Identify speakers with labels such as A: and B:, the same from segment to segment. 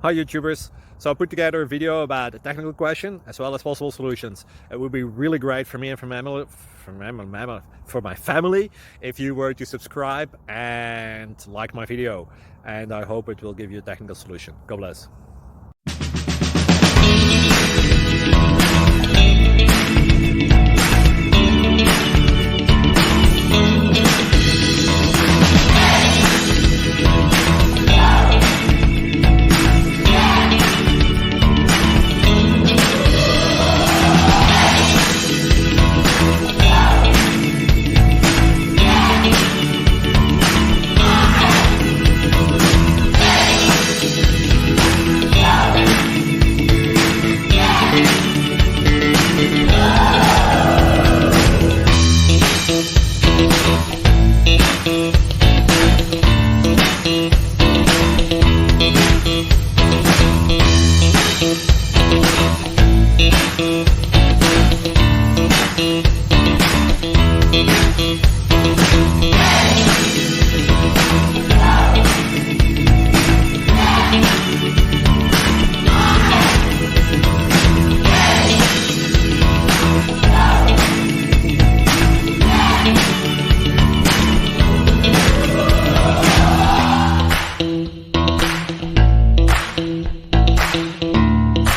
A: Hi YouTubers! So I put together a video about a technical question as well as possible solutions. It would be really great for me and for my family if you were to subscribe and like my video, and I hope it will give you a technical solution. God bless.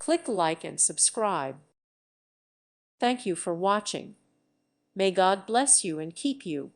B: Click like and subscribe. Thank you for watching. May God bless you and keep you.